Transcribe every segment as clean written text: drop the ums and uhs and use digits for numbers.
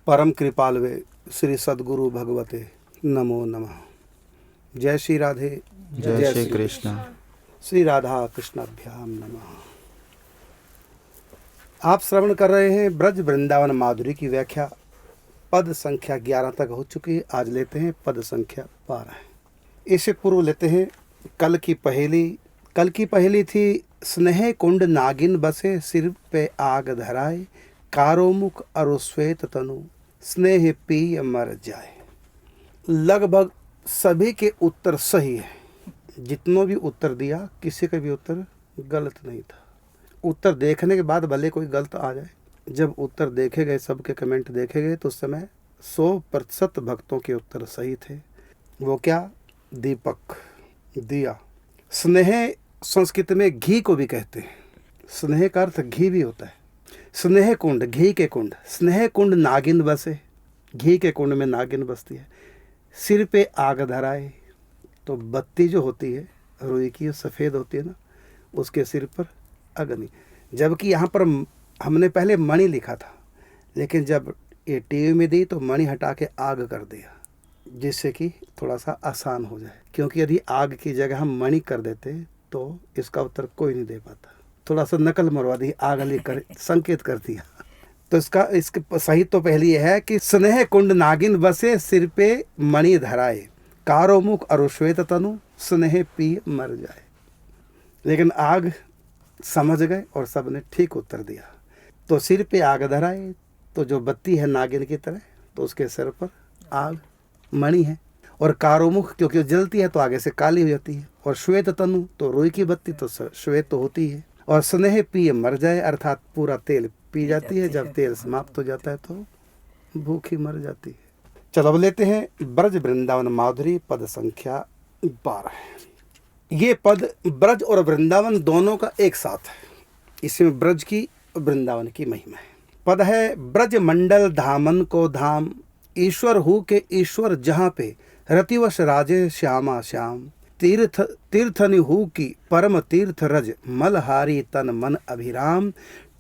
परम कृपालवे श्री सद्गुरु भगवते नमो नमः। जय श्री राधे, जय श्री कृष्ण। श्री राधा कृष्णाभ्याम नमः। आप श्रवण कर रहे हैं ब्रज वृंदावन माधुरी की व्याख्या। पद संख्या 11 तक हो चुकी है। आज लेते हैं पद संख्या 12। इससे पूर्व लेते हैं कल की पहेली थी, स्नेह कुंड नागिन बसे सिर पे आग धराए, कारोमुख अरुश्वेत तनु स्नेह पी मर जाए। लगभग सभी के उत्तर सही है। जितनों भी उत्तर दिया किसी का भी उत्तर गलत नहीं था। उत्तर देखने के बाद भले कोई गलत आ जाए, जब उत्तर देखे गए, सबके कमेंट देखे गए, तो उस समय 100% भक्तों के उत्तर सही थे। वो क्या? दीपक, दिया। स्नेह संस्कृत में घी को भी कहते हैं। स्नेह का अर्थ घी भी होता है। स्नेह कुंड, घी के कुंड। स्नेह कुंड नागिन बसे, घी के कुंड में नागिन बसती है। सिर पे आग धराए, तो बत्ती जो होती है रुई की, सफ़ेद होती है ना, उसके सिर पर अग्नि। जबकि यहाँ पर हमने पहले मणि लिखा था, लेकिन जब ये टीवी में दी तो मणि हटा के आग कर दिया, जिससे कि थोड़ा सा आसान हो जाए। क्योंकि यदि आग की जगह हम मणि कर देते तो इसका उत्तर कोई नहीं दे पाता। थोड़ा सा नकल मरवा दी, आग लेकर संकेत कर दिया। तो इसके सही तो पहली है कि स्नेह कुंड नागिन बसे सिर पे मणि धराए, कारोमुख अरुश्वेत तनु स्नेह पी मर जाए। लेकिन आग समझ गए और सबने ठीक उत्तर दिया। तो सिर पे आग धराए, तो जो बत्ती है नागिन की तरह, तो उसके सिर पर आग मणि है। और कारोमुख, क्योंकि जलती है तो आगे से काली हो जाती है। और श्वेत तनु, तो रुई की बत्ती तो श्वेत तो होती है। और स्नेह पी मर जाए, अर्थात पूरा तेल पी जाती है। जब तेल समाप्त हो जाता है तो भूखी मर जाती है। चलो अब लेते हैं ब्रज वृंदावन माधुरी, पद संख्या 12। ये पद ब्रज और वृंदावन दोनों का एक साथ है। इसमें ब्रज की वृंदावन की महिमा है। पद है, ब्रज मंडल धामन को धाम, ईश्वर हु के ईश्वर जहाँ पे, रतिवश राजे श्यामा श्याम, तीर्थनि हु की परम तीर्थ रज, मलहारी तन मन अभिराम,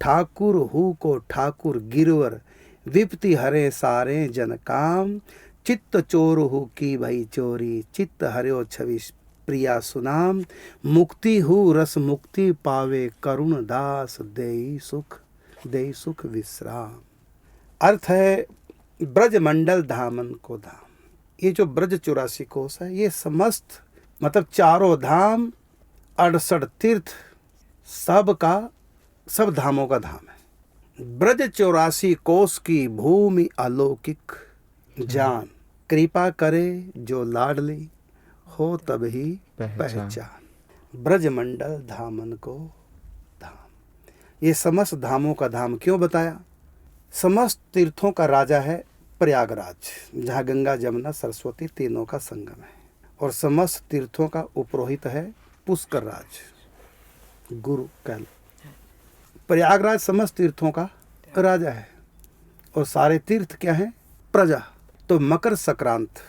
ठाकुर हु को ठाकुर गिरवर, विपति हरे सारे जन काम, चित्त चोर हु की भई चोरी, चित्त हर्यो छवि प्रिया सुनाम, मुक्ति हु रस मुक्ति पावे, करुण दास देई सुख विश्राम। अर्थ है, ब्रज मंडल धामन को धाम। ये जो ब्रज 84 कोस है, ये समस्त मतलब चारों धाम, 68 तीर्थ, सब धामों का धाम है। ब्रज 84 कोस की भूमि अलौकिक, जान कृपा करे जो लाडली, हो तब ही पहचान। ब्रज मंडल धामन को धाम। ये समस्त धामों का धाम क्यों बताया? समस्त तीर्थों का राजा है प्रयागराज, जहाँ गंगा जमुना सरस्वती तीनों का संगम है। और समस्त तीर्थों का उपरोहित है पुष्कर राज, गुरु कल। प्रयागराज समस्त तीर्थों का राजा है। और सारे तीर्थ क्या हैं? प्रजा। तो मकर संक्रांत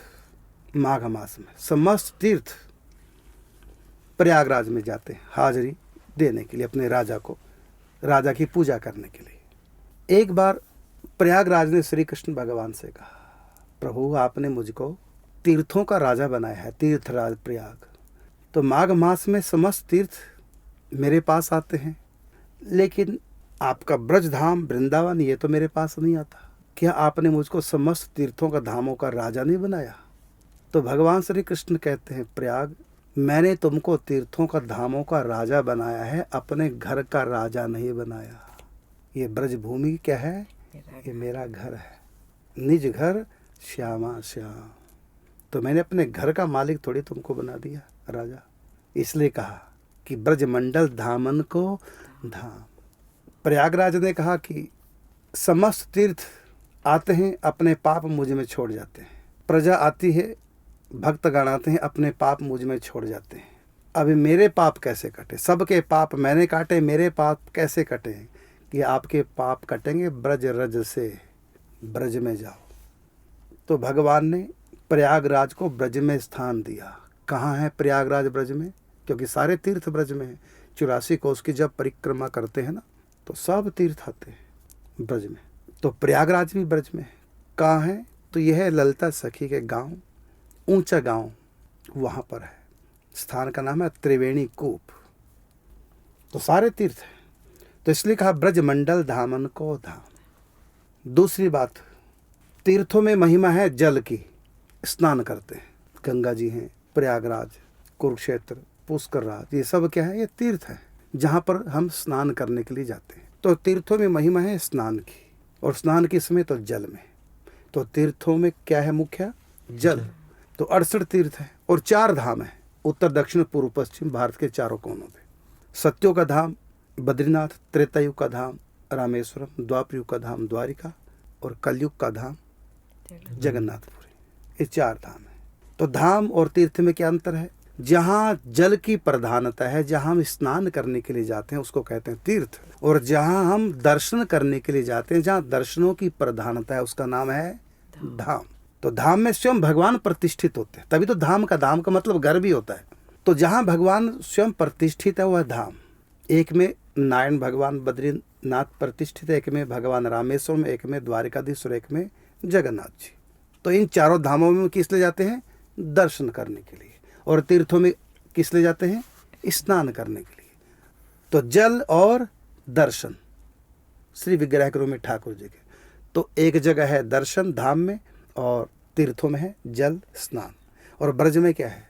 माघ मास में समस्त तीर्थ प्रयागराज में जाते हैं हाजिरी देने के लिए, अपने राजा की पूजा करने के लिए। एक बार प्रयागराज ने श्री कृष्ण भगवान से कहा, प्रभु आपने मुझको तीर्थों का राजा बनाया है, तीर्थराज प्रयाग। तो माघ मास में समस्त तीर्थ मेरे पास आते हैं, लेकिन आपका ब्रजधाम वृंदावन ये तो मेरे पास नहीं आता। क्या आपने मुझको समस्त तीर्थों का धामों का राजा नहीं बनाया? तो भगवान श्री कृष्ण कहते हैं, प्रयाग मैंने तुमको तीर्थों का धामों का राजा बनाया है, अपने घर का राजा नहीं बनाया। ये ब्रज भूमि क्या है? ये मेरा घर है, निज घर श्यामा श्याम। तो मैंने अपने घर का मालिक थोड़ी तुमको बना दिया राजा। इसलिए कहा कि ब्रज मंडल धामन को धाम। प्रयागराज ने कहा कि समस्त तीर्थ आते हैं, अपने पाप मुझ में छोड़ जाते हैं। प्रजा आती है, भक्तगण आते हैं, अपने पाप मुझ में छोड़ जाते हैं। अभी मेरे पाप कैसे कटे? सबके पाप मैंने काटे, मेरे पाप कैसे कटे? कि आपके पाप कटेंगे ब्रज रज से, ब्रज में जाओ। तो भगवान ने प्रयागराज को ब्रज में स्थान दिया। कहाँ है प्रयागराज? ब्रज में, क्योंकि सारे तीर्थ ब्रज में है। 84 कोस की जब परिक्रमा करते हैं ना, तो सब तीर्थ आते हैं ब्रज में। तो प्रयागराज भी ब्रज में है। कहाँ है? तो यह है ललिता सखी के गांव, ऊंचा गांव वहाँ पर है। स्थान का नाम है त्रिवेणी कूप। तो सारे तीर्थ हैं, तो इसलिए कहा ब्रजमंडल धामन को धाम। दूसरी बात, तीर्थों में महिमा है जल की, स्नान करते हैं। गंगा जी हैं, प्रयागराज, कुरुक्षेत्र, पुष्करराज, ये सब क्या है? ये तीर्थ है जहाँ पर हम स्नान करने के लिए जाते हैं। तो तीर्थों में महिमा है स्नान की, और स्नान किस में? तो जल में। तो तीर्थों में क्या है मुख्य? जल। तो 68 तीर्थ है और 4 धाम है उत्तर दक्षिण पूर्व पश्चिम भारत के चारों कोनों पे। सत्यों का धाम बद्रीनाथ, त्रेतायुग का धाम रामेश्वरम, द्वापरयुग का धाम द्वारिका, और कलयुग का धाम जगन्नाथपुरी। ये 4 धाम है। तो धाम और तीर्थ में क्या अंतर है? जहाँ जल की प्रधानता है, जहाँ हम स्नान करने के लिए जाते हैं उसको कहते हैं तीर्थ, और जहाँ हम दर्शन करने के लिए जाते हैं, जहाँ दर्शनों की प्रधानता है, उसका नाम है धाम। तो धाम में स्वयं भगवान प्रतिष्ठित होते हैं, तभी तो धाम का मतलब घर भी होता है। तो जहाँ भगवान स्वयं प्रतिष्ठित है वह धाम। एक में नारायण भगवान बद्रीनाथ प्रतिष्ठित है, एक में भगवान रामेश्वर में, एक में द्वारिकाधीश और एक में जगन्नाथ जी। तो इन चारों धामों में किस लिए जाते हैं? दर्शन करने के लिए। और तीर्थों में किस लिए जाते हैं? स्नान करने के लिए। तो जल और दर्शन श्री विग्रह के रूप में ठाकुर जी के। तो एक जगह है दर्शन धाम में, और तीर्थों में है जल स्नान। और ब्रज में क्या है?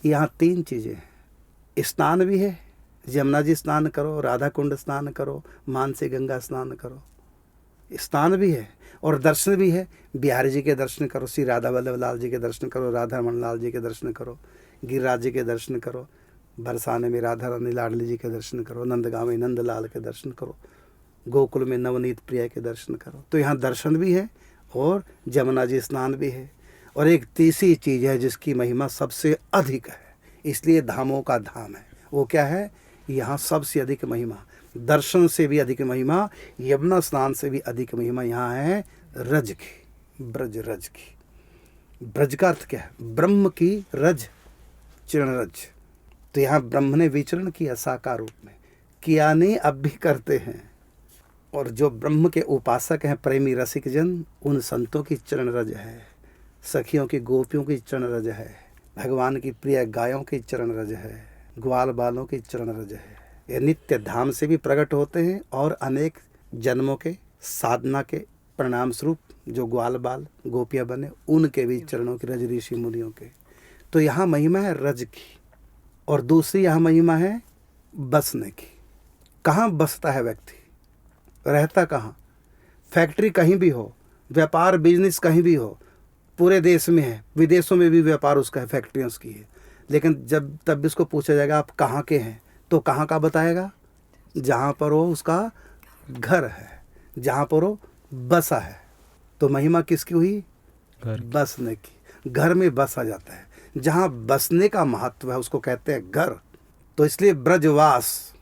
यहाँ 3 चीज़ें हैं। स्नान भी है, यमुना जी स्नान करो, राधा कुंड स्नान करो, मानसी गंगा स्नान करो। स्नान भी है और दर्शन भी है। बिहारी जी के दर्शन करो, श्री राधा वल्लभ लाल जी के दर्शन करो, राधा रमन लाल जी के दर्शन करो, गिरिराज जी के दर्शन करो, बरसाने में राधा रानी लाडली जी के दर्शन करो, नंदगांव में नंदलाल के दर्शन करो, गोकुल में नवनीत प्रिया के दर्शन करो। तो यहाँ दर्शन भी है और यमुना जी स्नान भी है। और एक तीसरी चीज़ है जिसकी महिमा सबसे अधिक है, इसलिए धामों का धाम है। वो क्या है? यहाँ सबसे अधिक महिमा, दर्शन से भी अधिक महिमा, यमुना स्नान से भी अधिक महिमा यहाँ है रज की, ब्रज रज की। ब्रज का अर्थ क्या है? ब्रह्म की रज, चरण रज। तो यहाँ ब्रह्म ने विचरण किया साकार रूप में, किया नहीं अब भी करते हैं। और जो ब्रह्म के उपासक हैं, प्रेमी रसिक जन, उन संतों की चरण रज है, सखियों की गोपियों की चरण रज है, भगवान की प्रिय गायों की चरण रज है, ग्वाल बालों की चरण रज है। ये नित्य धाम से भी प्रकट होते हैं और अनेक जन्मों के साधना के परिणाम स्वरूप जो ग्वाल बाल गोपियाँ बने, उनके भी चरणों की रज, ऋषि मुनियों के। तो यहाँ महिमा है रज की। और दूसरी यहाँ महिमा है बसने की। कहाँ बसता है व्यक्ति? रहता कहाँ? फैक्ट्री कहीं भी हो, व्यापार बिजनेस कहीं भी हो, पूरे देश में है, विदेशों में भी व्यापार उसका है, फैक्ट्रियाँ उसकी है। लेकिन जब तब भी उसको पूछा जाएगा आप कहाँ के हैं, तो कहाँ का बताएगा? जहाँ पर वो उसका घर है, जहाँ पर वो बसा है। तो महिमा किसकी हुई? बसने की। घर में बसा जाता है, जहाँ बसने का महत्व है उसको कहते हैं घर। तो इसलिए ब्रजवास,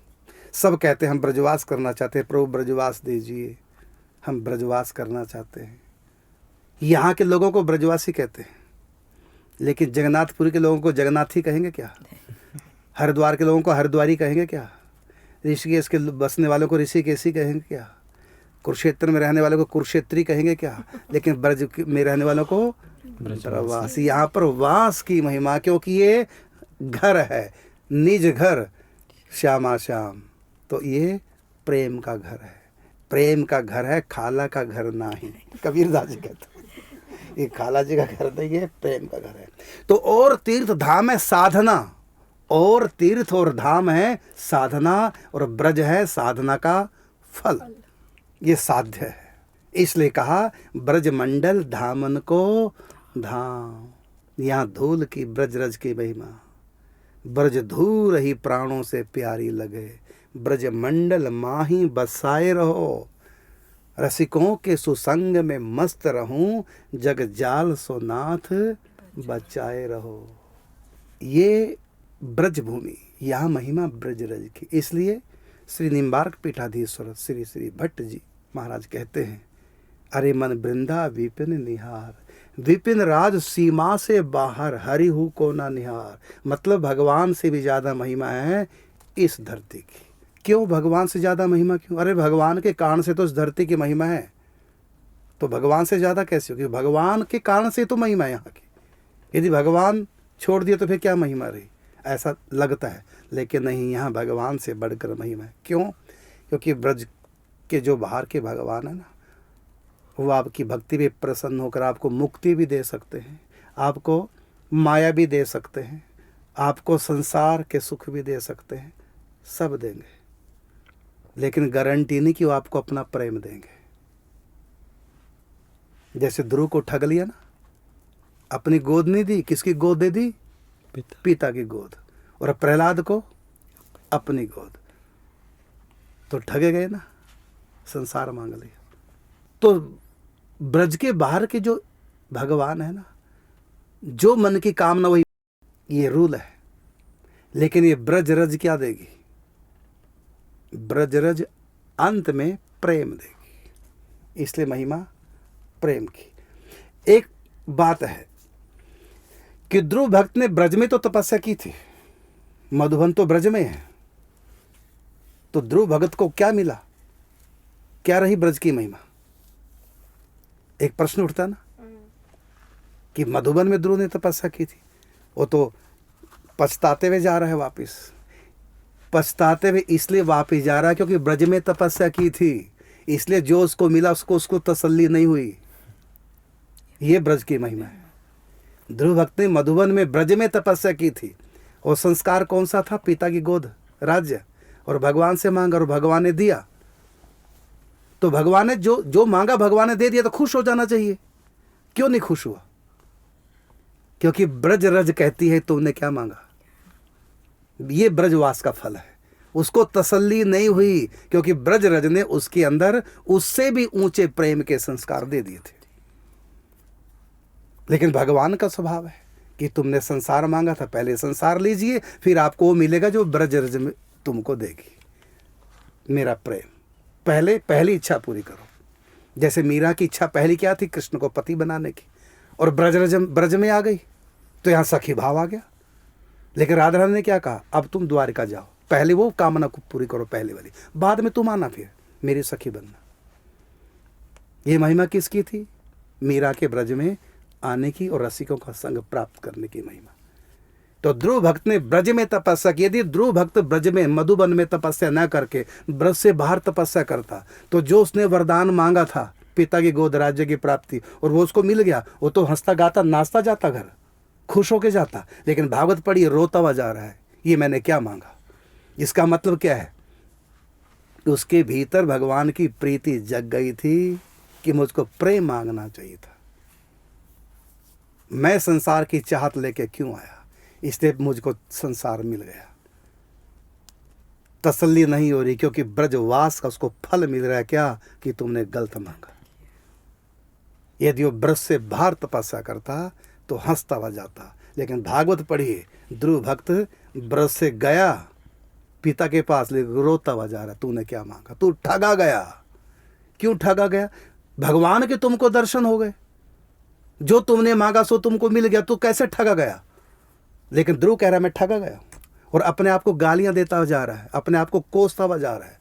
सब कहते हैं हम ब्रजवास करना चाहते हैं, प्रभु ब्रजवास दीजिए, हम ब्रजवास करना चाहते हैं। यहाँ के लोगों को ब्रजवासी कहते हैं, लेकिन जगन्नाथपुरी के लोगों को जगन्नाथी कहेंगे क्या? हरिद्वार के लोगों को हरिद्वारी कहेंगे क्या? ऋषिकेश के बसने वालों को ऋषिकेशी कहेंगे क्या? कुरुक्षेत्र में रहने वालों को कुरुक्षेत्री कहेंगे क्या? लेकिन ब्रज में रहने वालों को ब्रजवासी। यहाँ पर वास की महिमा, क्योंकि ये घर है, निज घर श्यामा श्याम। तो ये प्रेम का घर है, प्रेम का घर है, खाला का घर नहीं। कबीरदास जी कहते हैं ये खाला जी का घर नहीं है, प्रेम का घर है। तो और तीर्थ धाम है साधना, और तीर्थ और धाम है साधना, और ब्रज है साधना का फल। ये साध्य है, इसलिए कहा ब्रज मंडल धामन को धाम। यहाँ धूल की ब्रज रज की महिमा, ब्रज धूल ही प्राणों से प्यारी लगे, ब्रज मंडल माही बसाए रहो, रसिकों के सुसंग में मस्त रहूं, जग जाल सो नाथ बचाए रहो। ये ब्रज भूमि, यहाँ महिमा ब्रज रज की। इसलिए श्री निम्बार्क पीठाधीश्वर श्री श्री भट्ट जी महाराज कहते हैं, अरे मन वृंदा विपिन निहार, विपिन राज सीमा से बाहर, हरिहु को ना निहार। मतलब भगवान से भी ज़्यादा महिमा है इस धरती की। क्यों भगवान से ज़्यादा महिमा क्यों? अरे भगवान के कारण से तो इस धरती की महिमा है। तो भगवान से ज़्यादा कैसे होगी? भगवान के कारण से तो महिमा है यहाँ की। यदि भगवान छोड़ दिए तो फिर क्या महिमा रही, ऐसा लगता है। लेकिन नहीं, यहाँ भगवान से बढ़कर महिमा है। क्यों? क्योंकि ब्रज के जो बाहर के भगवान है ना, वो आपकी भक्ति भी प्रसन्न होकर आपको मुक्ति भी दे सकते हैं, आपको माया भी दे सकते हैं, आपको संसार के सुख भी दे सकते हैं, सब देंगे। लेकिन गारंटी नहीं कि वो आपको अपना प्रेम देंगे। जैसे ध्रुव को ठग लिया ना, अपनी गोद नहीं दी, किसकी गोद दे दी? पिता की गोद। और प्रहलाद को अपनी गोद, तो ठगे गए ना, संसार मांग लिया। तो ब्रज के बाहर के जो भगवान है ना, जो मन की कामना वही, ये रूल है। लेकिन ये ब्रज रज क्या देगी? ब्रज रज अंत में प्रेम देगी। इसलिए महिमा प्रेम की। एक बात है कि ध्रुव भक्त ने ब्रज में तो तपस्या की थी, मधुबन तो ब्रज में है, तो ध्रुव भगत को क्या मिला? क्या रही ब्रज की महिमा? एक प्रश्न उठता ना कि मधुबन में ध्रुव ने तपस्या की थी, वो तो पछताते हुए जा रहा है वापिस। पछताते हुए इसलिए वापिस जा रहा है क्योंकि ब्रज में तपस्या की थी, इसलिए जो उसको मिला उसको तसल्ली नहीं हुई। ये ब्रज की महिमा है। ध्रुव भक्त ने मधुबन में ब्रज में तपस्या की थी, और संस्कार कौन सा था? पिता की गोद, राज्य, और भगवान से मांगा और भगवान ने दिया। तो भगवान ने जो मांगा भगवान ने दे दिया, तो खुश हो जाना चाहिए। क्यों नहीं खुश हुआ? क्योंकि ब्रज रज कहती है तुमने क्या मांगा। ये ब्रजवास का फल है। उसको तसल्ली नहीं हुई क्योंकि ब्रज रज ने उसके अंदर उससे भी ऊंचे प्रेम के संस्कार दे दिए थे। लेकिन भगवान का स्वभाव है कि तुमने संसार मांगा था, पहले संसार लीजिए, फिर आपको वो मिलेगा जो ब्रज रज में तुमको देगी। मेरा प्रेम, पहली इच्छा पूरी करो। जैसे मीरा की इच्छा पहली क्या थी? कृष्ण को पति बनाने की, और ब्रज में आ गई तो यहाँ सखी भाव आ गया। लेकिन राधा रानी ने क्या कहा? अब तुम द्वारिका जाओ, पहले वो कामना को पूरी करो, पहले वाली, बाद में तुम आना, फिर मेरी सखी बनना। ये महिमा किसकी थी? मीरा के ब्रज में आने की और रसिकों का संग प्राप्त करने की महिमा। तो ध्रुव भक्त ने ब्रज में तपस्या की। यदि ध्रुव भक्त ब्रज में मधुबन में तपस्या न करके ब्रज से बाहर तपस्या करता, तो जो उसने वरदान मांगा था, पिता की गोद, राज्य की प्राप्ति, और वो उसको मिल गया, वो तो हंसता गाता नाचता जाता घर, खुश होके जाता। लेकिन भागवत पढ़ी, रोता हुआ जा रहा है, ये मैंने क्या मांगा। इसका मतलब क्या है? उसके भीतर भगवान की प्रीति जग गई थी कि मुझको प्रेम मांगना चाहिए था। मैं संसार की चाहत लेके क्यों आया, इसलिए मुझको संसार मिल गया। तसल्ली नहीं हो रही क्योंकि ब्रजवास का उसको फल मिल रहा है। क्या? कि तुमने गलत मांगा। यदि वो ब्रज से बाहर तपस्या करता तो हंसता हुआ जाता। लेकिन भागवत पढ़िए, ध्रुव भक्त ब्रज से गया पिता के पास, लेकिन रोता हुआ जा रहा, तूने क्या मांगा? तू ठगा गया। क्यों ठगा गया? भगवान के तुमको दर्शन हो गए, जो तुमने मांगा सो तुमको मिल गया, तू कैसे ठगा गया? लेकिन ध्रुव कह रहा है मैं ठगा गया, और अपने आप को गालियां देता हुआ जा रहा है, अपने आप को कोसता हुआ जा रहा है,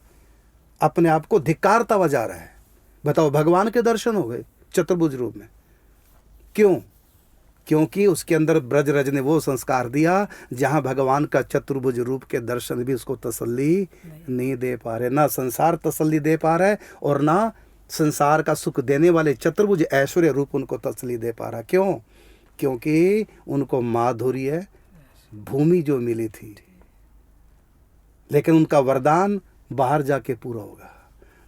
अपने आप को धिक्कारता हुआ जा रहा है। बताओ, भगवान के दर्शन हो गए चतुर्भुज रूप में। क्यों? क्योंकि उसके अंदर ब्रज रज ने वो संस्कार दिया जहां भगवान का चतुर्भुज रूप के दर्शन भी उसको तसल्ली नहीं दे पा रहे। ना संसार तसल्ली दे पा रहा है, और ना संसार का सुख देने वाले चतुर्भुज ऐश्वर्य रूप उनको तसल्ली दे पा रहा। क्यों? क्योंकि उनको माधुर्य भूमि जो मिली थी, लेकिन उनका वरदान बाहर जाके पूरा होगा।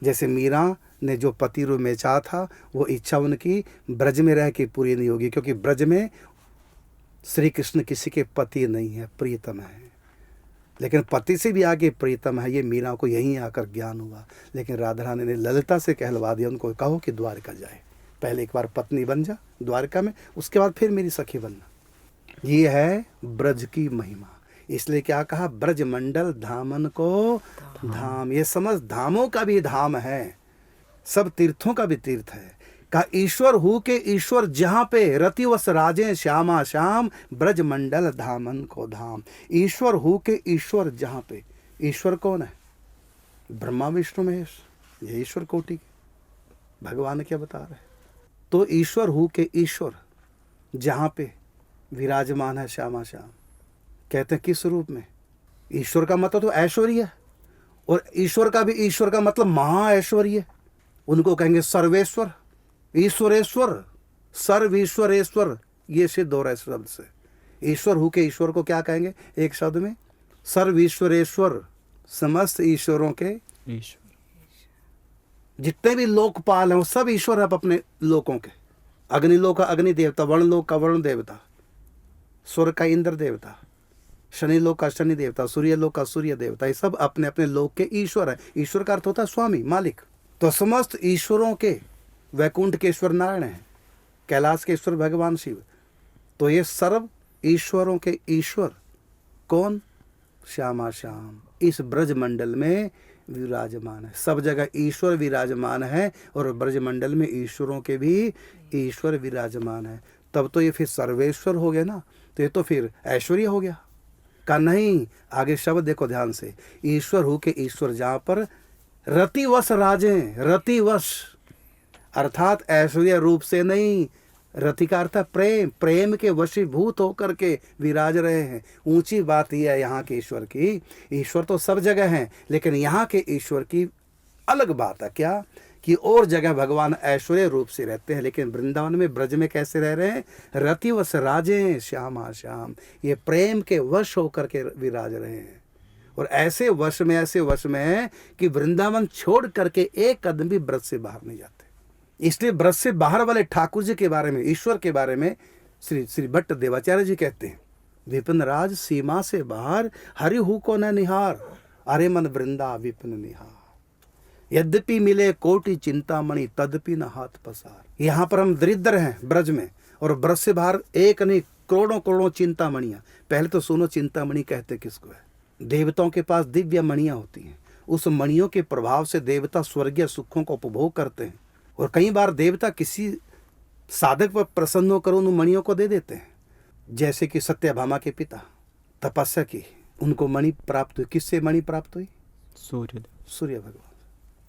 जैसे मीरा ने जो पति रूप में चाहा था, वो इच्छा उनकी ब्रज में रह के पूरी नहीं होगी, क्योंकि ब्रज में श्री कृष्ण किसी के पति नहीं है, प्रियतम है। लेकिन पति से भी आगे प्रियतम है, ये मीरा को यहीं आकर ज्ञान हुआ। लेकिन राधा रानी ने ललिता से कहलवा दिया, उनको कहो कि द्वारका जाए, पहले एक बार पत्नी बन जा द्वारका में, उसके बाद फिर मेरी सखी बनना। ये है ब्रज की महिमा। इसलिए क्या कहा? ब्रज मंडल धामन को धाम। ये समझ धामों का भी धाम है, सब तीर्थों का भी तीर्थ है। का ईश्वर हु के ईश्वर जहाँ पे रतिवस राजे श्यामा श्याम, ब्रज मंडल धामन को धाम। ईश्वर हु के ईश्वर जहाँ पे, ईश्वर कौन है? ब्रह्मा विष्णु महेश, ये ईश्वर कोटि के भगवान क्या बता रहे हैं? तो ईश्वर हूँ के ईश्वर जहाँ पे विराजमान है श्यामा श्याम, कहते हैं किस रूप में? ईश्वर का मतलब तो ऐश्वर्य, और ईश्वर का भी ईश्वर का मतलब महा ऐश्वर्य। उनको कहेंगे सर्वेश्वर, ईश्वरेश्वर, सर्वेश्वरेश्वर, ये सिद्ध हो रहा है इस शब्द से। ईश्वर हूँ के ईश्वर को क्या कहेंगे एक शब्द में? सर्वेश्वरेश्वर, समस्त ईश्वरों के ईश्वर। जितने भी लोकपाल हैं वो सब ईश्वर है अपने लोकों के। अग्निलोक का अग्नि देवता, वर्ण लोक का वर्ण देवता, स्वर्ग का इंद्र देवता, शनि लोक का शनि देवता, सूर्य लोक का सूर्य देवता, ये सब अपने अपने लोक के ईश्वर है। ईश्वर का अर्थ होता है स्वामी, मालिक। तो समस्त ईश्वरों के, वैकुंठ के ईश्वर नारायण है, कैलाश के ईश्वर भगवान शिव। तो ये सर्व ईश्वरों के ईश्वर कौन? श्यामा श्याम इस ब्रज मंडल में विराजमान है। सब जगह ईश्वर विराजमान है और ब्रज मंडल में ईश्वरों के भी ईश्वर विराजमान है। तब तो ये फिर सर्वेश्वर हो गया ना, तो ये तो फिर ऐश्वर्य हो गया। का नहीं, आगे शब्द देखो ध्यान से, ईश्वर हो के ईश्वर जहाँ पर रतिवश राजें, रतिवश अर्थात ऐश्वर्य रूप से नहीं, रति का अर्थ प्रेम, प्रेम के वशीभूत होकर के विराज रहे हैं। ऊंची बात यह है यहाँ के ईश्वर की, ईश्वर तो सब जगह हैं, लेकिन यहाँ के ईश्वर की अलग बात है। क्या कि और जगह भगवान ऐश्वर्य रूप से रहते हैं, लेकिन वृंदावन में ब्रज में कैसे रह रहे हैं? रतिवश राजें श्यामा श्याम, ये प्रेम के वश होकर के विराज रहे हैं। और ऐसे वश में है कि वृंदावन छोड़ करके एक कदम भी ब्रज से बाहर नहीं जाते। इसलिए ब्रज से बाहर वाले ठाकुर जी के बारे में, ईश्वर के बारे में श्री भट्ट देवाचार्य जी कहते हैं, विपिन राज सीमा से बाहर हरिहु को न निहार, अरे मन वृंदा विपिन निहार। यद्यपि मिले कोटि चिंतामणि तदपि न हाथ पसार। यहाँ पर हम दरिद्र हैं ब्रज में, और ब्रज से बाहर एक नहीं करोड़ों करोड़ों चिंतामणियाँ। पहले तो सुनो, चिंतामणि कहते किसको है? देवताओं के पास दिव्य मणियाँ होती हैं, उस मणियों के प्रभाव से देवता स्वर्गीय सुखों का उपभोग करते हैं। और कई बार देवता किसी साधक पर प्रसन्न होकर उन मणियों को दे देते हैं। जैसे कि सत्यभामा के पिता तपस्या की, उनको मणि प्राप्त हुई। किससे मणि प्राप्त हुई? सूर्य भगवान।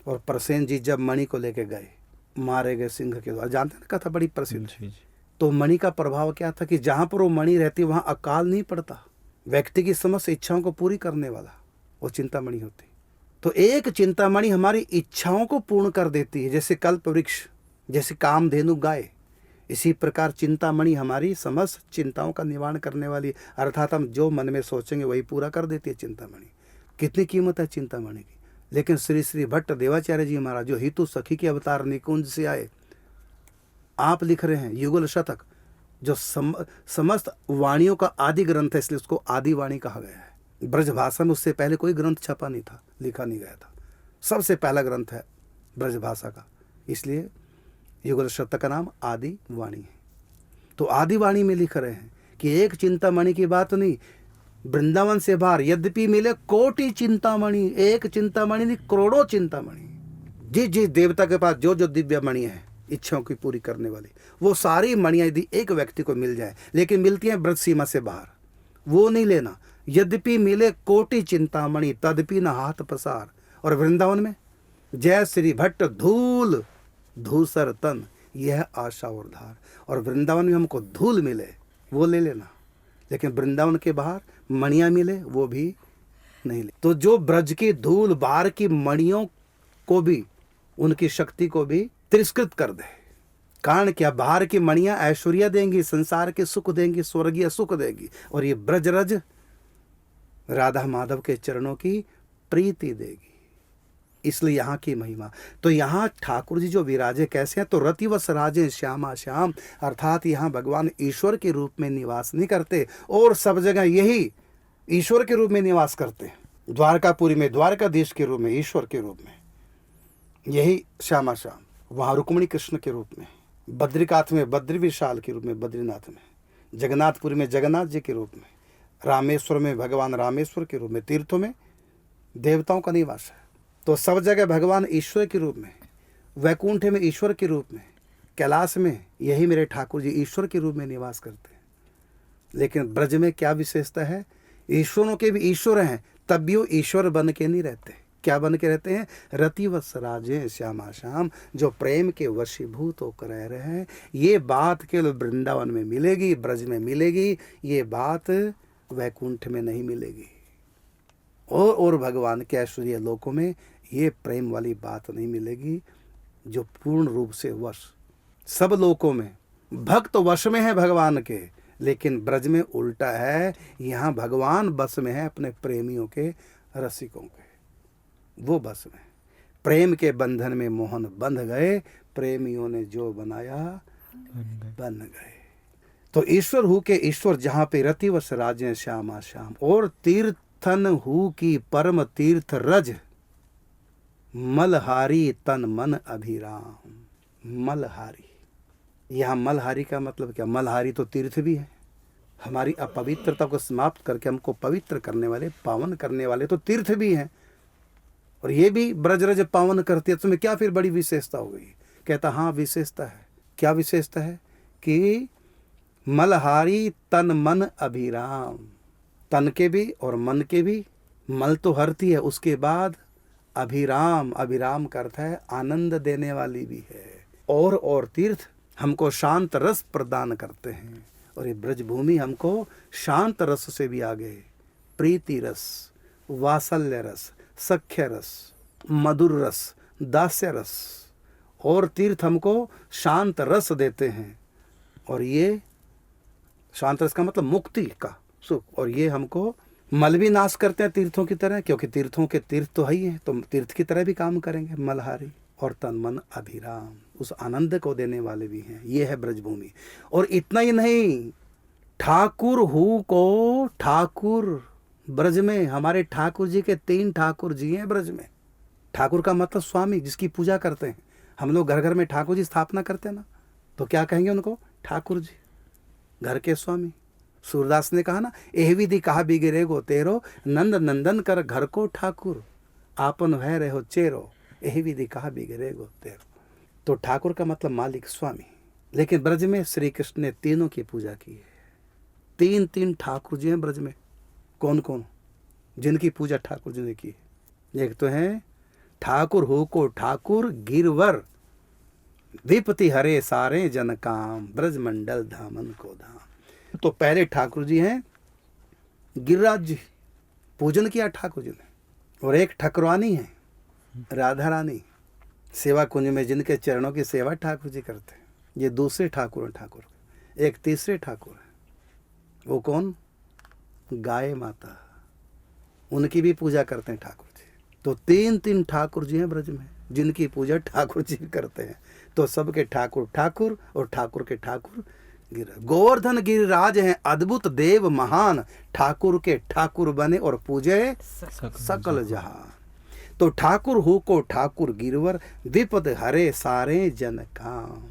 और प्रसेन जी जब मणि को लेके गए, मारे गए सिंह के द्वारा, जानते हैं ना, कथा बड़ी प्रसिद्ध है। तो मणि का प्रभाव क्या था कि जहाँ पर वो मणि रहती वहाँ अकाल नहीं पड़ता, व्यक्ति की समस्त इच्छाओं को पूरी करने वाला वो चिंतामणि होती। तो एक चिंतामणि हमारी इच्छाओं को पूर्ण कर देती है, जैसे कल्प वृक्ष, जैसे कामधेनु गाय, इसी प्रकार चिंतामणि हमारी समस्त चिंताओं का निवारण करने वाली, अर्थात हम जो मन में सोचेंगे वही पूरा कर देती है चिंतामणि। कितनी कीमत है चिंतामणि की। लेकिन श्री श्री भट्ट देवाचार्य जी महाराज जो हितु सखी के अवतार निकुंज से आए, आप लिख रहे हैं युगल शतक, जो समस्त वाणियों का आदि ग्रंथ है, इसलिए उसको आदि वाणी कहा गया है। ब्रज भाषा में उससे पहले कोई ग्रंथ छपा नहीं था, लिखा नहीं गया था, सबसे पहला ग्रंथ है ब्रज भाषा का, इसलिए युगल शतक का नाम आदि वाणी है। तो आदि वाणी में लिख रहे हैं कि एक चिंतामणि की बात नहीं, वृंदावन से बाहर यद्यपि मिले कोटि चिंतामणि, एक चिंतामणि नहीं करोड़ों चिंतामणि। जिस देवता के पास जो जो दिव्य मणि है इच्छाओं की पूरी करने वाली, वो सारी मणियाँ यदि एक व्यक्ति को मिल जाए, लेकिन मिलती हैं ब्रज सीमा से बाहर, वो नहीं लेना। यद्यपि मिले कोटि चिंतामणि तदपि न हाथ पसार। और वृंदावन में जय श्री भट्ट धूल धूसर तन, यह आशा और धार। और वृंदावन में हमको धूल मिले वो ले लेना, लेकिन वृंदावन के बाहर मणियाँ मिले वो भी नहीं ले। तो जो ब्रज की धूल बाहर की मणियों को भी, उनकी शक्ति को भी तिरस्कृत कर दे। कारण क्या? बाहर की मणियाँ ऐश्वर्य देंगी, संसार के सुख देंगी, स्वर्गीय सुख देंगी, और ये ब्रज रज राधा माधव के चरणों की प्रीति देगी। इसलिए यहाँ की महिमा। तो यहाँ ठाकुर जी जो विराजे कैसे हैं? तो रतिवश राजे श्यामा श्याम, अर्थात यहाँ भगवान ईश्वर के रूप में निवास नहीं करते, और सब जगह यही ईश्वर के रूप में निवास करते हैं। द्वारकापुरी में द्वारकाधीश के रूप में, ईश्वर के रूप में यही श्यामा श्याम, वहाँ रुक्मिणी कृष्ण के रूप में, बद्रिकाथ में बद्री विशाल के रूप में, बद्रीनाथ में, जगन्नाथपुरी में जगन्नाथ जी के रूप में, रामेश्वर में भगवान रामेश्वर के रूप में, तीर्थों में देवताओं का निवास है। तो सब जगह भगवान ईश्वर के रूप में, वैकुंठ में ईश्वर के रूप में, कैलाश में यही मेरे ठाकुर जी ईश्वर के रूप में निवास करते हैं। लेकिन ब्रज में क्या विशेषता है? ईश्वरों के भी ईश्वर हैं, तब भी वो ईश्वर बन के नहीं रहते, क्या बन के रहते हैं? रतिवश राजे श्यामा श्याम, जो प्रेम के वशीभूत होकर रह रहे हैं। ये बात केवल वृंदावन में मिलेगी, ब्रज में मिलेगी, ये बात वैकुंठ में नहीं मिलेगी। और भगवान के ऐश्वर्य लोकों में ये प्रेम वाली बात नहीं मिलेगी, जो पूर्ण रूप से वश। सब लोकों में भक्त वश में है भगवान के, लेकिन ब्रज में उल्टा है। यहाँ भगवान बस में है अपने प्रेमियों के, रसिकों के, वो बस में। प्रेम के बंधन में मोहन बंध गए, प्रेमियों ने जो बनाया बन गए। तो ईश्वर हु के ईश्वर जहाँ पे रतिवश राजे श्यामा श्याम, और तीर्थन हु की परम तीर्थ रज, मलहारी तन मन अभिराम। मलहारी, यहाँ मलहारी का मतलब क्या? मलहारी तो तीर्थ भी है। हमारी अपवित्रता को समाप्त करके हमको पवित्र करने वाले, पावन करने वाले तो तीर्थ भी हैं। और ये भी ब्रजरज पावन करती है, तुम्हें क्या फिर बड़ी विशेषता हो गई? कहता हाँ विशेषता है। क्या विशेषता है? कि मलहारी तन मन अभिराम, तन के भी और मन के भी। मल तो हरती है, उसके बाद अभिराम, अभिराम का अर्थ है आनंद देने वाली भी है। और तीर्थ हमको शांत रस प्रदान करते हैं, और ये ब्रजभूमि हमको शांत रस से भी आगे, प्रीति रस, वात्सल्य रस, सख्य रस, मधुर रस, दास्य रस, और तीर्थ हमको शांत रस देते हैं। और ये शांत रस का मतलब मुक्ति का सुख, और ये हमको मल भी नाश करते हैं तीर्थों की तरह, क्योंकि तीर्थों के तीर्थ तो है ही हैं, तो तीर्थ की तरह भी काम करेंगे मलहारी। और तन मन अभिराम, उस आनंद को देने वाले भी हैं। ये है ब्रजभूमि। और इतना ही नहीं, ठाकुर हु को ठाकुर, ब्रज में हमारे ठाकुर जी के 3 ठाकुर जी हैं ब्रज में। ठाकुर का मतलब स्वामी, जिसकी पूजा करते हैं। हम लोग घर घर में ठाकुर जी स्थापना करते हैं ना, तो क्या कहेंगे उनको? ठाकुर जी, घर के स्वामी। सूरदास ने कहा ना, एह विधि कहा बिगड़े गो तेरो, नंद नंदन कर घर को ठाकुर, आपन भय रहो चेरो, एह विधि कहा बिगड़े गो तेरो। तो ठाकुर का मतलब मालिक, स्वामी। लेकिन ब्रज में श्री कृष्ण ने तीनों की पूजा की है। 3 ठाकुर जी हैं ब्रज में। कौन कौन? जिनकी पूजा ठाकुर जी ने की है। एक तो है ठाकुर हो को ठाकुर गिरवर, विपति हरे सारे जन काम, ब्रज मंडल धामन को धाम। तो पहले ठाकुर जी हैं गिरिराज जी, पूजन किया ठाकुर जी ने। और एक ठकुरानी है राधा रानी, सेवा कुंज में जिनके चरणों की सेवा ठाकुर जी करते हैं। ये दूसरे ठाकुर हैं ठाकुर। एक तीसरे ठाकुर हैं, वो कौन? गाय माता, उनकी भी पूजा करते हैं ठाकुर जी। तो 3 ठाकुर जी हैं ब्रज में, जिनकी पूजा ठाकुर जी करते हैं। तो सबके ठाकुर ठाकुर, और ठाकुर के ठाकुर गोवर्धन गिरिराज हैं अद्भुत देव महान, ठाकुर के ठाकुर बने और पूजे सकल जहां। तो ठाकुर हो को ठाकुर गिरवर, विपद हरे सारे जन काम।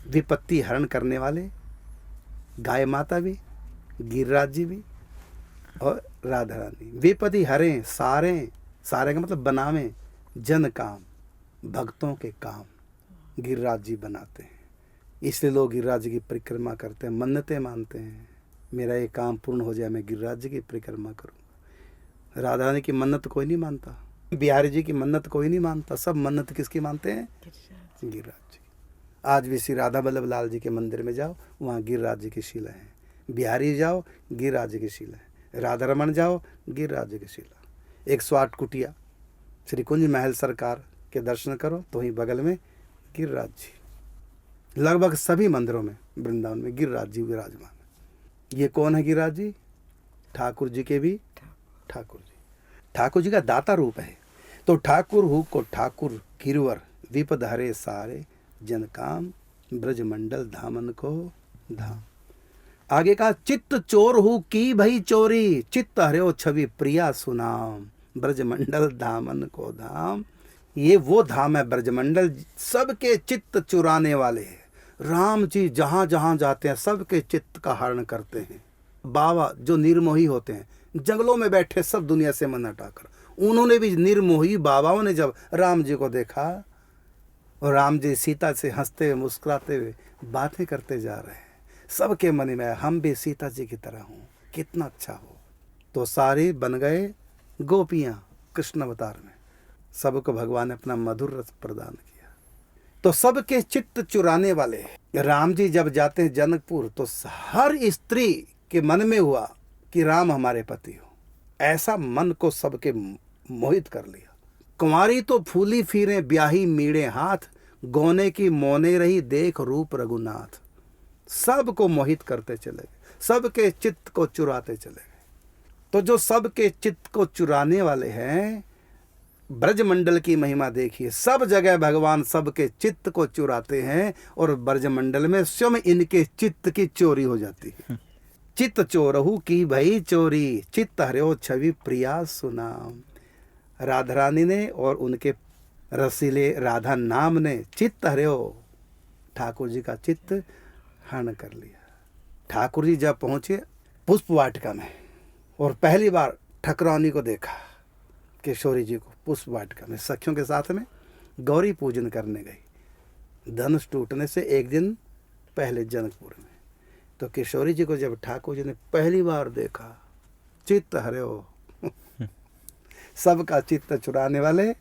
विपत्ति हरण करने वाले गाय माता भी, गिरिराज जी भी, और राधा रानी। विपत्ति हरे सारे, सारे का मतलब बनावे, जन काम, भक्तों के काम गिरिराज जी बनाते हैं। इसलिए लोग गिरिराज जी की परिक्रमा करते हैं, मन्नतें मानते हैं, मेरा ये काम पूर्ण हो जाए, मैं गिरिराज जी की परिक्रमा करूँगा। राधा रानी की मन्नत कोई नहीं मानता, बिहारी जी की मन्नत कोई नहीं मानता। सब मन्नत किसकी मानते हैं? गिरिराज जी। आज भी श्री राधा वल्लभ लाल जी के मंदिर में जाओ, वहाँ गिरिराज जी की शिला है। बिहारी जाओ, गिरिराज जी की शिला है। राधा रमन जाओ, गिरिराज जी की शिला। 108 कुटिया श्री कुंज महल सरकार के दर्शन करो, तो वहीं बगल में गिरिराज जी। लगभग सभी मंदिरों में वृंदावन में गिरिराज जी विराजमान। ये कौन है गिरिराज जी? ठाकुर जी के भी ठाकुर जी, ठाकुर जी का दाता रूप है। तो ठाकुर हु को ठाकुर गिरवर, विपद हरे सारे जन काम, ब्रज मंडल धामन को धाम। आगे का चित्त चोर हु की भई चोरी, चित्त हरे छवि प्रिया सुनाम, ब्रज मंडल धामन को धाम। ये वो धाम है ब्रजमंडल, सबके चित्त चुराने वाले हैं। राम जी जहाँ जहाँ जाते हैं सबके चित्त का हरण करते हैं। बाबा जो निर्मोही होते हैं, जंगलों में बैठे सब दुनिया से मन हटाकर, उन्होंने भी निर्मोही बाबाओं ने जब राम जी को देखा, और राम जी सीता से हंसते हुए मुस्कुराते हुए बातें करते जा रहे हैं, सबके मन में हम भी सीता जी की तरह हों, कितना अच्छा हो। तो सारे बन गए गोपियाँ, कृष्ण अवतार में सबको भगवान ने अपना मधुर रस प्रदान किया। तो सबके चित्त चुराने वाले राम जी जब जाते हैं जनकपुर तो हर स्त्री के मन में हुआ कि राम हमारे पति हो, ऐसा मन को सबके मोहित कर लिया। कुंवारी तो फूली फिरे ब्याही मीड़े हाथ, गौने की मौने रही देख रूप रघुनाथ। सबको मोहित करते चले गए, सबके चित्त को चुराते चले गए। तो जो सबके चित्त को चुराने वाले हैं, ब्रजमंडल की महिमा देखिए। सब जगह भगवान सबके चित्त को चुराते हैं और ब्रजमंडल में स्वयं इनके चित्त की चोरी हो जाती है। चित्त चोरहु की भई चोरी, चित्त हर्यो छवि प्रिया सुनाम। राधा रानी ने और उनके रसीले राधा नाम ने चित्त हर्यो, ठाकुर जी का चित्त हरण कर लिया। ठाकुर जी जब पहुंचे पुष्प वाटिका में और पहली बार ठकुरानी को देखा, किशोरी जी को पुष्प वाटिका में सखियों के साथ में गौरी पूजन करने गई, धनुष टूटने से एक दिन पहले जनकपुर में। तो किशोरी जी को जब ठाकुर जी ने पहली बार देखा, चित्त हर्यो, सबका चित्त चुराने वाले,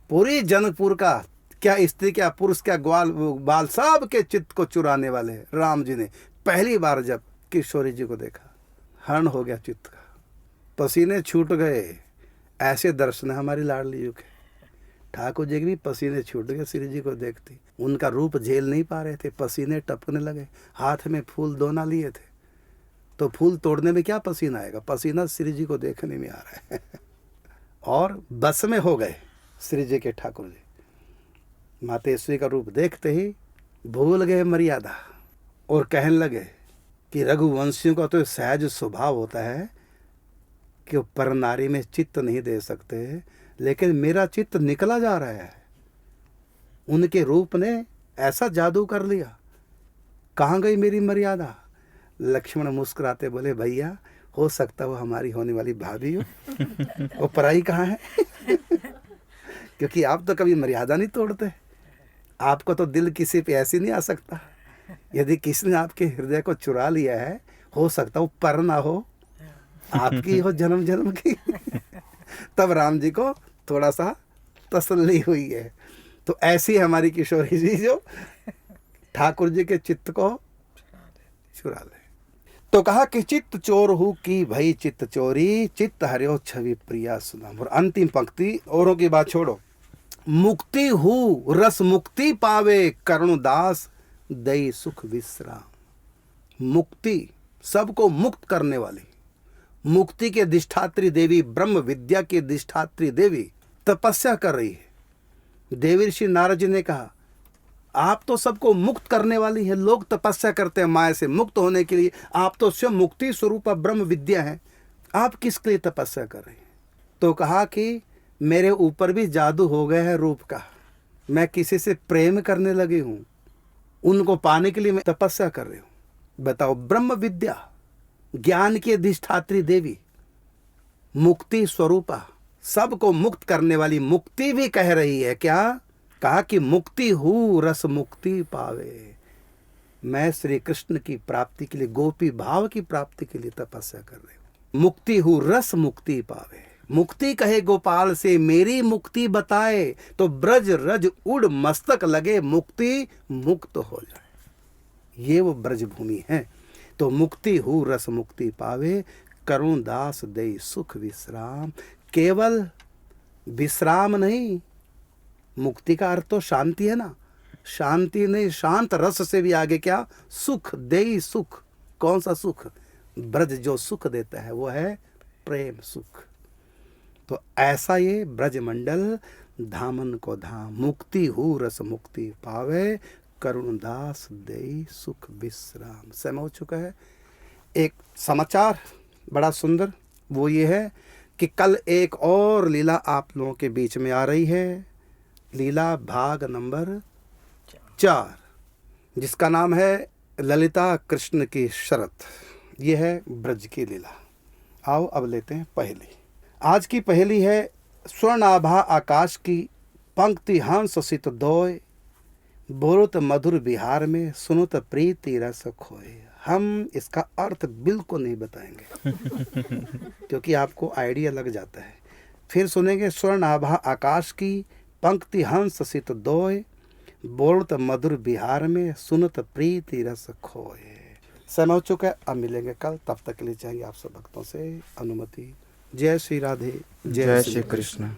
पूरी जनकपुर का, क्या स्त्री क्या पुरुष क्या ग्वाल बाल, सब के चित्त को चुराने वाले राम जी ने पहली बार जब किशोरी जी को देखा, हरण हो गया चित्त का, पसीने छूट गए। ऐसे दर्शन हमारी लाडली जी के। ठाकुर जी के भी पसीने छूट गए श्री जी को देखती, उनका रूप झेल नहीं पा रहे थे, पसीने टपकने लगे। हाथ में फूल दोना लिए थे, तो फूल तोड़ने में क्या पसीना आएगा, पसीना श्री जी को देखने में आ रहा है। और बस में हो गए श्री जी के ठाकुर जी। मातेश्वरी का रूप देखते ही भूल गए मर्यादा और कहने लगे कि रघुवंशियों का तो सहज स्वभाव होता है कि पर नारी में चित्त नहीं दे सकते, लेकिन मेरा चित्त निकला जा रहा है। उनके रूप ने ऐसा जादू कर लिया, कहाँ गई मेरी मर्यादा। लक्ष्मण मुस्कुराते बोले, भैया हो सकता वो हमारी होने वाली भाभी हो, वो पराई कहाँ है। क्योंकि आप तो कभी मर्यादा नहीं तोड़ते, आपको तो दिल किसी पे ऐसे नहीं आ सकता। यदि किसी ने आपके हृदय को चुरा लिया है, हो सकता वो पर ना हो, आपकी हो जन्म जन्म की। तब राम जी को थोड़ा सा तसल्ली हुई है। तो ऐसी हमारी किशोरी जी जो ठाकुर जी के चित्त को चुरा ले। तो कहा कि चित्त चोर हूँ की भई चित्त चोरी, चित्त हर्यो छवि प्रिया सुनाम। और अंतिम पंक्ति, औरों की बात छोड़ो, मुक्ति हूँ रस मुक्ति पावे, करुणदास दई सुख विश्राम। मुक्ति, सबको मुक्त करने वाली, मुक्ति के अधिष्ठात्री देवी, ब्रह्म विद्या की अधिष्ठात्री देवी तपस्या कर रही है। देवी ऋषि नारद जी ने कहा, आप तो सबको मुक्त करने वाली है, लोग तपस्या करते हैं माया से मुक्त होने के लिए, आप तो स्वयं मुक्ति स्वरूप ब्रह्म विद्या है, आप किसके लिए तपस्या कर रही हैं। तो कहा कि मेरे ऊपर भी जादू हो गया है रूप का, मैं किसी से प्रेम करने लगी हूँ, उनको पाने के लिए मैं तपस्या कर रही हूँ। बताओ, ब्रह्म विद्या, ज्ञान की अधिष्ठात्री देवी, मुक्ति स्वरूपा, सबको मुक्त करने वाली मुक्ति भी कह रही है क्या, कहा कि मुक्ति हूँ रस मुक्ति पावे। मैं श्री कृष्ण की प्राप्ति के लिए, गोपी भाव की प्राप्ति के लिए तपस्या कर रही हूँ। मुक्ति हूँ रस मुक्ति पावे। मुक्ति कहे गोपाल से मेरी मुक्ति बताए, तो ब्रज रज उड़ मस्तक लगे, मुक्ति मुक्त हो जाए। ये वो ब्रज भूमि है। तो मुक्ति हूँ रस मुक्ति पावे, करुण दास दे सुख विश्राम। केवल विश्राम नहीं, मुक्ति का अर्थ तो शांति है ना, शांति नहीं, शांत रस से भी आगे क्या, सुख दे सुख। कौन सा सुख, ब्रज जो सुख देता है वो है प्रेम सुख। तो ऐसा ये ब्रजमंडल धामन को धाम, मुक्ति हूँ रस मुक्ति पावे, करुणदास दे सुख विश्राम। समय हो चुका है। एक समाचार बड़ा सुंदर, वो ये है कि कल एक और लीला आप लोगों के बीच में आ रही है, लीला भाग नंबर 4, जिसका नाम है ललिता कृष्ण की शरत। ये है ब्रज की लीला। आओ अब लेते हैं पहली। आज की पहली है, स्वर्णाभा आकाश की पंक्ति हंस सित दोय, बोलत मधुर बिहार में सुनुत प्रीति रस खोए। हम इसका अर्थ बिल्कुल नहीं बताएंगे क्योंकि आपको आइडिया लग जाता है। फिर सुनेंगे स्वर्ण आभा आकाश की, पंक्ति हंस सित दोय, बोलत मधुर बिहार में, सुनत प्रीति रस खोए। समय हो चुका है, अब मिलेंगे कल। तब तक के लिए चाहिए आप सब भक्तों से अनुमति। जय श्री राधे, जय श्री कृष्ण।